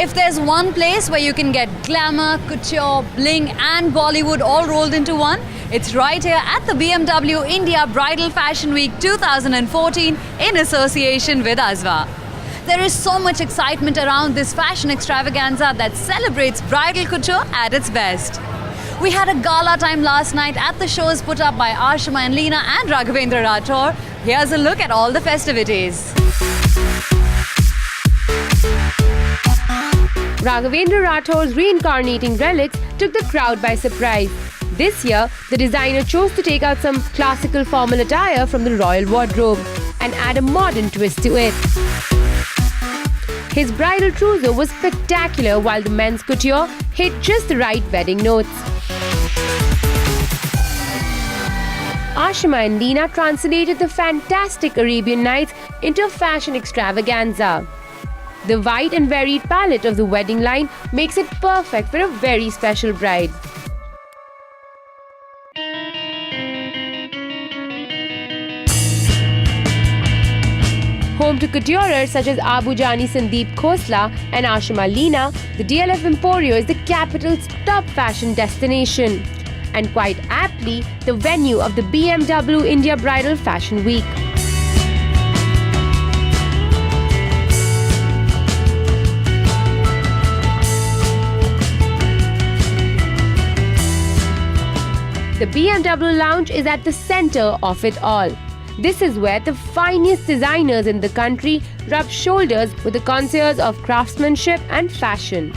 If there's one place where you can get glamour, couture, bling and Bollywood all rolled into one, it's right here at the BMW India Bridal Fashion Week 2014 in association with Aswa. There is so much excitement around this fashion extravaganza that celebrates bridal couture at its best. We had a gala time last night at the shows put up by Ashima and Leena and Raghavendra Rathore. Here's a look at all the festivities. Raghavendra Rathore's reincarnating relics took the crowd by surprise. This year, the designer chose to take out some classical formal attire from the royal wardrobe and add a modern twist to it. His bridal trousseau was spectacular while the men's couture hit just the right wedding notes. Ashima and Leena translated the fantastic Arabian Nights into a fashion extravaganza. The wide and varied palette of the wedding line makes it perfect for a very special bride. Home to couturers such as Abu Jani Sandeep Khosla and Ashima Leena, the DLF Emporio is the capital's top fashion destination and quite aptly the venue of the BMW India Bridal Fashion Week. The BMW Lounge is at the center of it all. This is where the finest designers in the country rub shoulders with the connoisseurs of craftsmanship and fashion.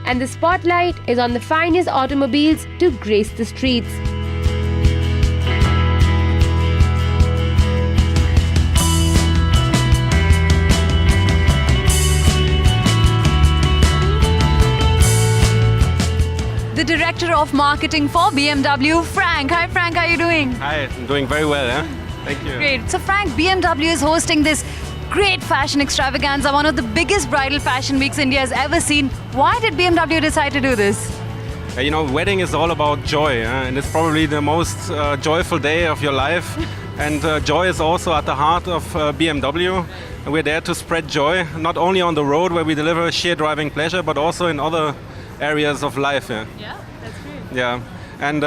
And the spotlight is on the finest automobiles to grace the streets. The Director of Marketing for BMW, Frank. Hi Frank, how are you doing? Hi, I'm doing very well, Thank you. Great. So Frank, BMW is hosting this great fashion extravaganza, one of the biggest bridal fashion weeks India has ever seen. Why did BMW decide to do this? Wedding is all about joy, and it's probably the most joyful day of your life. And joy is also at the heart of BMW. And we're there to spread joy, not only on the road where we deliver sheer driving pleasure, but also in other areas of life. Yeah, that's great. Yeah. And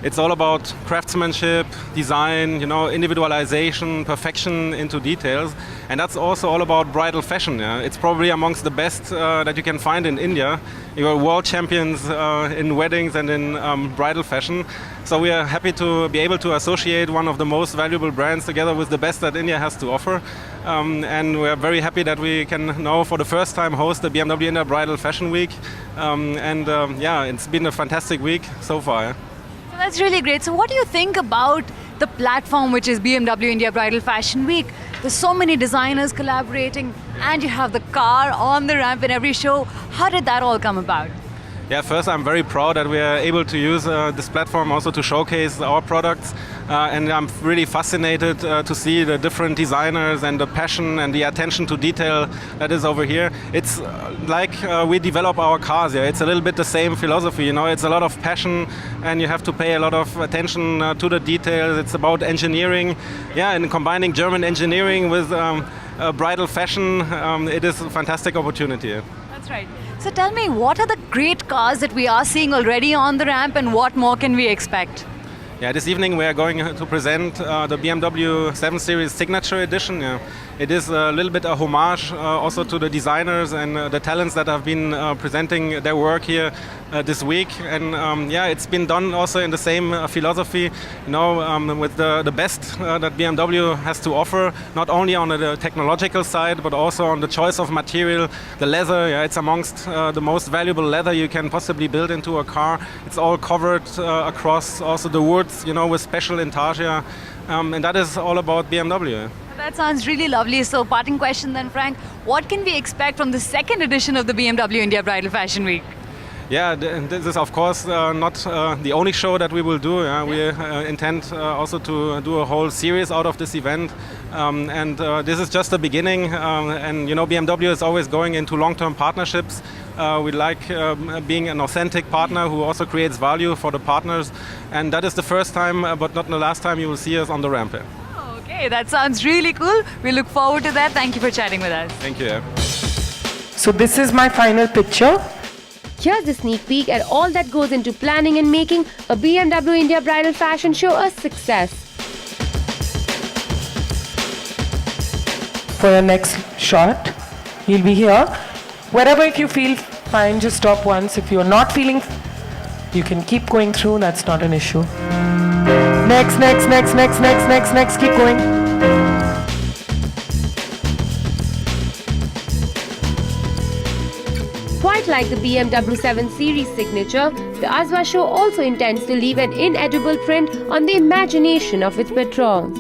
it's all about craftsmanship, design, individualization, perfection into details. And that's also all about bridal fashion. Yeah? It's probably amongst the best that you can find in India. You're world champions in weddings and in bridal fashion. So we are happy to be able to associate one of the most valuable brands together with the best that India has to offer. And we are very happy that we can now for the first time host the BMW India Bridal Fashion Week. It's been a fantastic week so far. Yeah? So that's really great. So what do you think about the platform which is BMW India Bridal Fashion Week? There's so many designers collaborating and you have the car on the ramp in every show. How did that all come about? Yeah, first I'm very proud that we are able to use this platform also to showcase our products. And I'm really fascinated to see the different designers and the passion and the attention to detail that is over here. It's like we develop our cars. Yeah? It's a little bit the same philosophy. It's a lot of passion and you have to pay a lot of attention to the details. It's about engineering, and combining German engineering with bridal fashion. It is a fantastic opportunity. That's right. So tell me, what are the great cars that we are seeing already on the ramp and what more can we expect? Yeah, this evening we are going to present the BMW 7 Series Signature Edition. Yeah. It is a little bit a homage also to the designers and the talents that have been presenting their work here this week. And it's been done also in the same philosophy, with the best that BMW has to offer, not only on the technological side, but also on the choice of material, the leather. Yeah, it's amongst the most valuable leather you can possibly build into a car. It's all covered across also the woods, with special intarsia. And that is all about BMW. That sounds really lovely. So parting question then, Frank, what can we expect from the second edition of the BMW India Bridal Fashion Week? Yeah, this is of course not the only show that we will do. We intend also to do a whole series out of this event. This is just the beginning. BMW is always going into long-term partnerships. We like being an authentic partner who also creates value for the partners. And that is the first time, but not the last time you will see us on the ramp. Okay, that sounds really cool. We look forward to that. Thank you for chatting with us. Thank you. So this is my final picture. Here's a sneak peek at all that goes into planning and making a BMW India bridal fashion show a success. For your next shot, you'll be here. Wherever if you feel fine, just stop once. If you're not feeling, you can keep going through, that's not an issue. Next, keep going. Quite like the BMW 7 Series signature, the Azwa show also intends to leave an inedible print on the imagination of its patrons.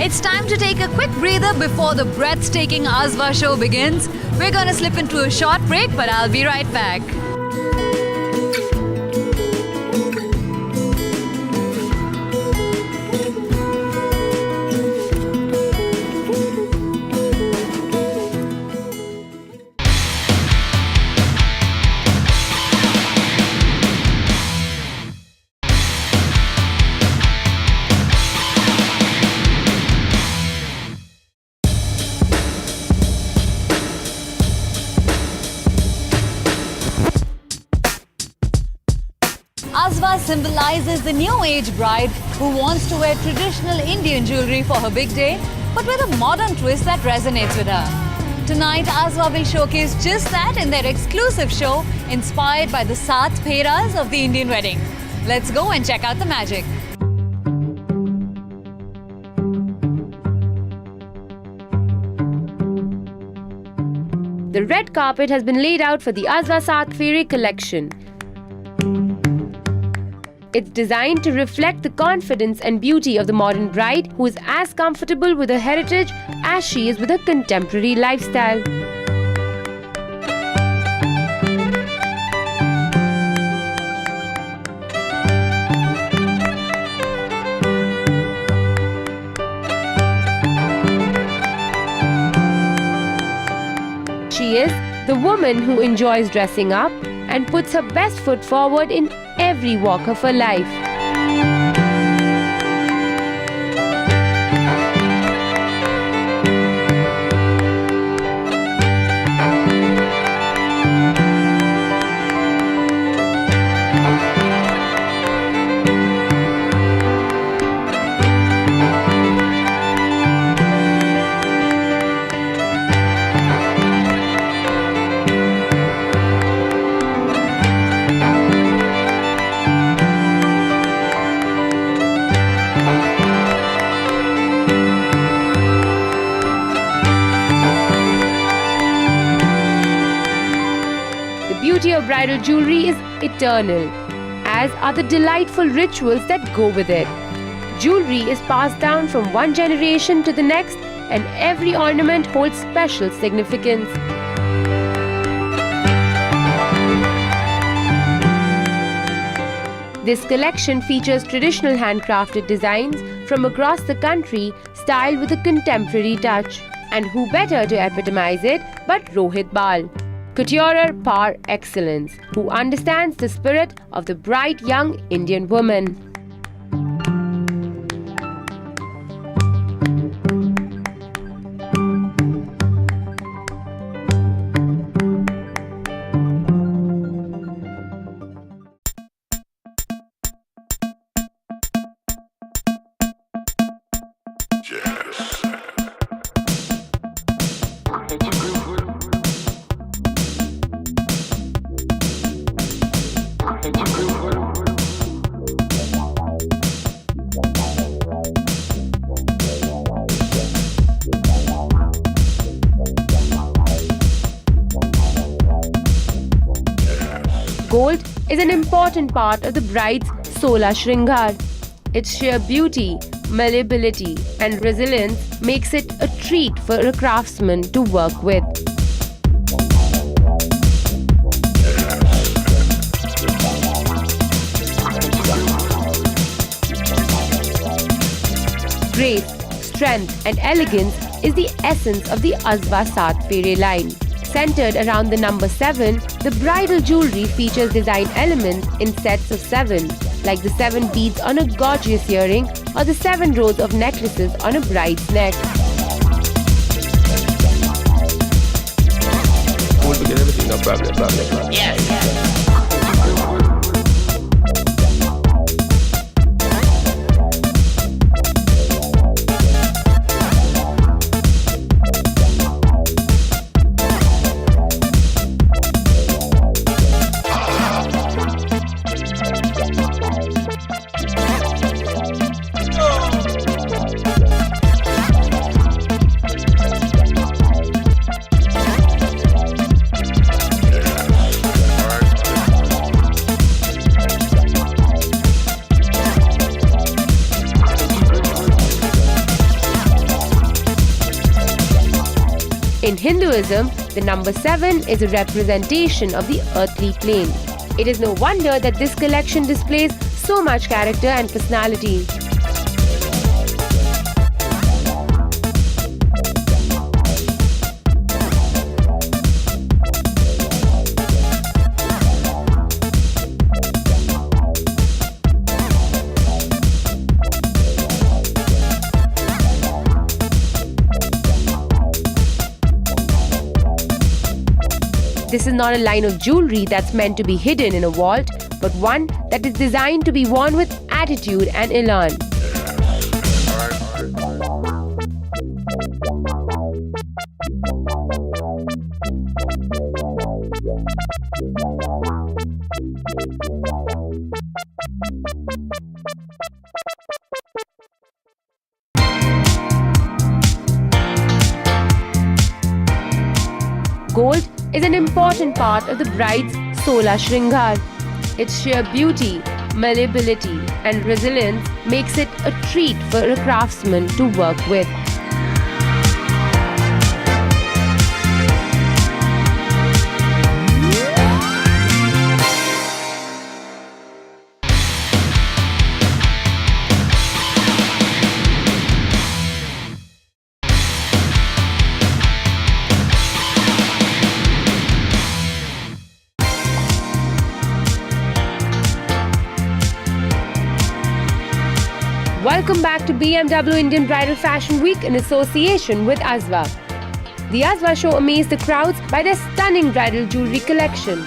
It's time to take a quick breather before the breathtaking Azwa show begins. We're gonna slip into a short break, but I'll be right back. Azwa symbolizes the new age bride who wants to wear traditional Indian jewelry for her big day, but with a modern twist that resonates with her. Tonight, Azwa will showcase just that in their exclusive show inspired by the Saat Pheras of the Indian wedding. Let's go and check out the magic. The red carpet has been laid out for the Azwa Saat Phere collection. It's designed to reflect the confidence and beauty of the modern bride who is as comfortable with her heritage as she is with her contemporary lifestyle. She is the woman who enjoys dressing up and puts her best foot forward in every walk of her life. The beauty of bridal jewelry is eternal, as are the delightful rituals that go with it. Jewelry is passed down from one generation to the next, and every ornament holds special significance. This collection features traditional handcrafted designs from across the country, styled with a contemporary touch. And who better to epitomize it but Rohit Bal, couturer par excellence, who understands the spirit of the bright young Indian woman. Gold is an important part of the bride's Sola Shringar. Its sheer beauty, malleability, and resilience makes it a treat for a craftsman to work with. Grace, strength, and elegance is the essence of the Azwa Saat Phere line. Centered around the number 7, the bridal jewelry features design elements in sets of 7, like the 7 beads on a gorgeous earring or the 7 rows of necklaces on a bride's neck. Pull together everything, no problem. Yes. In Hinduism, the number 7 is a representation of the earthly plane. It is no wonder that this collection displays so much character and personality. This is not a line of jewelry that's meant to be hidden in a vault, but one that is designed to be worn with attitude and elan. Gold is an important part of the bride's Sola Shringar. Its sheer beauty, malleability, and resilience makes it a treat for a craftsman to work with. Welcome back to BMW Indian Bridal Fashion Week in association with Azwa. The Azwa show amazed the crowds by their stunning bridal jewelry collection.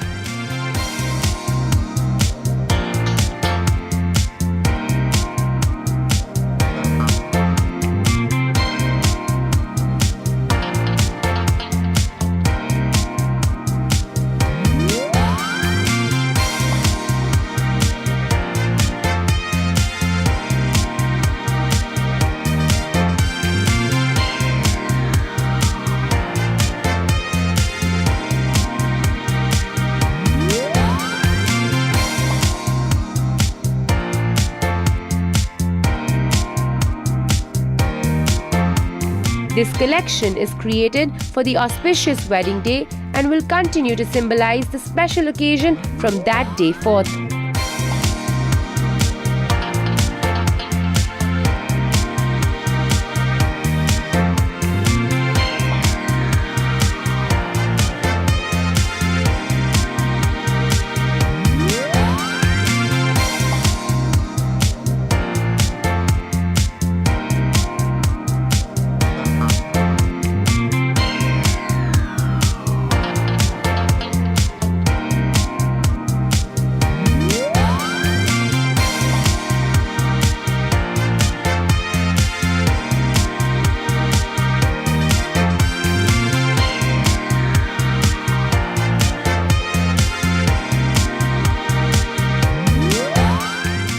This collection is created for the auspicious wedding day and will continue to symbolize the special occasion from that day forth.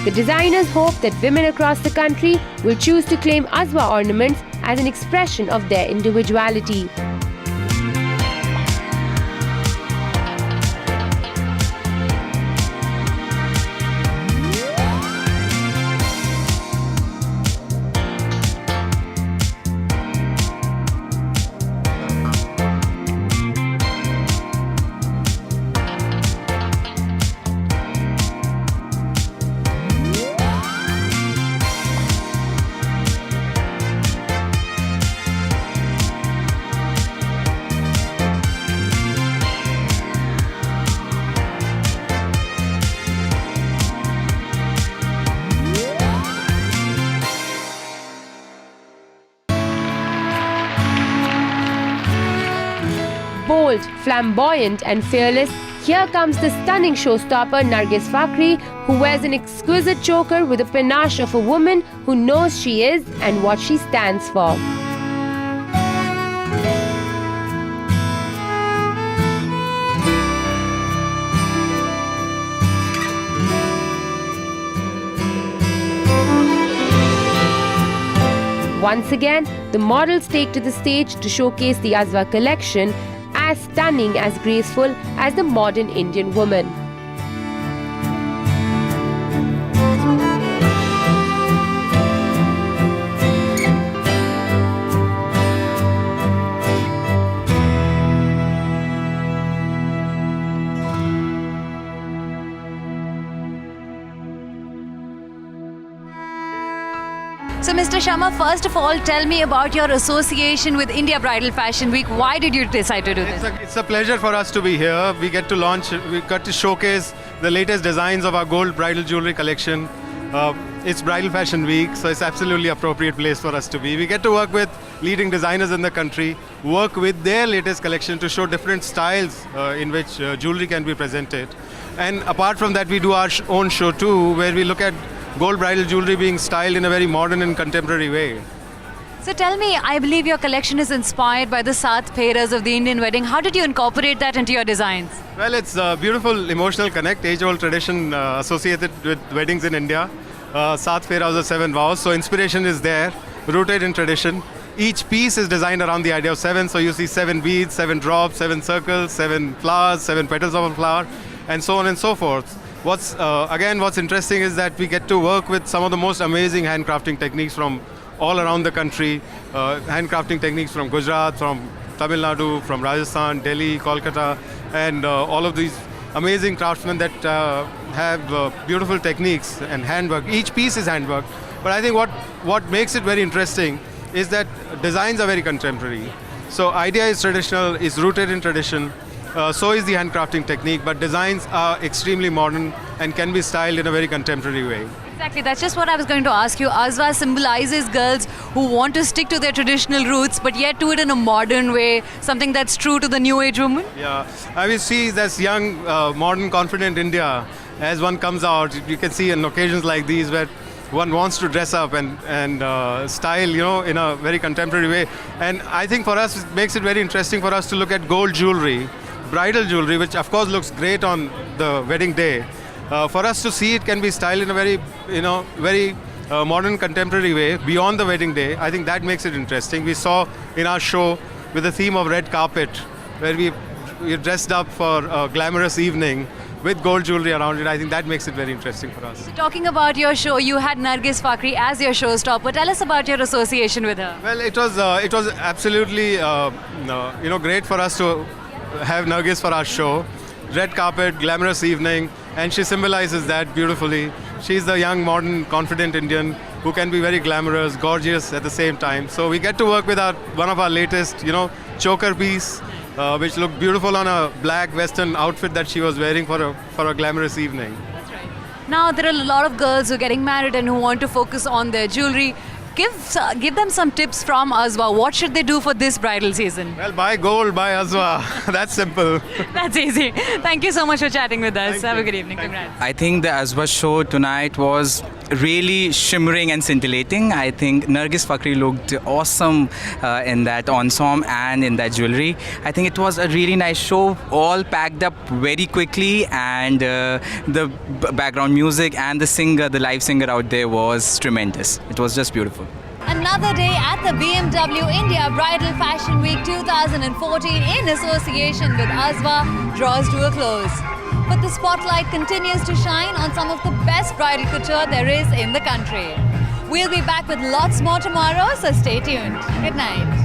The designers hope that women across the country will choose to claim Azwa ornaments as an expression of their individuality. bold, flamboyant and fearless, here comes the stunning showstopper Nargis Fakhri, who wears an exquisite choker with the panache of a woman who knows she is and what she stands for. Once again, the models take to the stage to showcase the Azwa collection, as stunning, as graceful as the modern Indian woman. So, Mr. Sharma, first of all, tell me about your association with India Bridal Fashion Week. Why did you decide to do this? It's a pleasure for us to be here. We get to showcase the latest designs of our gold bridal jewelry collection. It's Bridal Fashion Week, so it's absolutely appropriate place for us to be. We get to work with leading designers in the country, work with their latest collection to show different styles in which jewelry can be presented. And apart from that, we do our own show too, where we look at gold bridal jewelry being styled in a very modern and contemporary way. So tell me, I believe your collection is inspired by the Sat Pheras of the Indian wedding. How did you incorporate that into your designs? Well, it's a beautiful emotional connect, age-old tradition associated with weddings in India. Sat Pheras are 7 vows, so inspiration is there, rooted in tradition. Each piece is designed around the idea of 7, so you see 7 beads, 7 drops, 7 circles, 7 flowers, 7 petals of a flower, and so on and so forth. What's interesting is that we get to work with some of the most amazing handcrafting techniques from all around the country. Handcrafting techniques from Gujarat, from Tamil Nadu, from Rajasthan, Delhi, Kolkata, and all of these amazing craftsmen that have beautiful techniques and handwork. Each piece is handwork. But I think what makes it very interesting is that designs are very contemporary. So idea is traditional, is rooted in tradition. So is the handcrafting technique, but designs are extremely modern and can be styled in a very contemporary way. Exactly, that's just what I was going to ask you. Azwa symbolizes girls who want to stick to their traditional roots, but yet do it in a modern way, something that's true to the new age woman. Yeah, I will see this young, modern, confident India as one comes out. You can see on occasions like these where one wants to dress up and style, in a very contemporary way. And I think for us, it makes it very interesting for us to look at gold jewelry, bridal jewelry, which of course looks great on the wedding day. For us to see it can be styled in a very modern, contemporary way beyond the wedding day. I think that makes it interesting. We saw in our show with the theme of red carpet, where we dressed up for a glamorous evening with gold jewelry around it. I think that makes it very interesting for us. So talking about your show, you had Nargis Fakhri as your showstopper. Tell us about your association with her. Well, it was absolutely great for us to have Nargis for our show. Red carpet, glamorous evening, and she symbolizes that beautifully. She's the young, modern, confident Indian who can be very glamorous, gorgeous at the same time. So we get to work with one of our latest, choker piece, which looked beautiful on a black Western outfit that she was wearing for a glamorous evening. That's right. Now there are a lot of girls who are getting married and who want to focus on their jewelry. Give them some tips from Azwa. What should they do for this bridal season? Well, buy gold, buy Azwa. That's simple. That's easy. Thank you so much for chatting with us. Have a good evening. Congrats. I think the Azwa show tonight was really shimmering and scintillating. I think Nargis Fakhri looked awesome in that ensemble and in that jewelry. I think it was a really nice show, all packed up very quickly, and the background music and the live singer out there was tremendous. It was just beautiful. Another day at the BMW India Bridal Fashion Week 2014 in association with Azwa draws to a close. But the spotlight continues to shine on some of the best bridal couture there is in the country. We'll be back with lots more tomorrow, so stay tuned. Good night.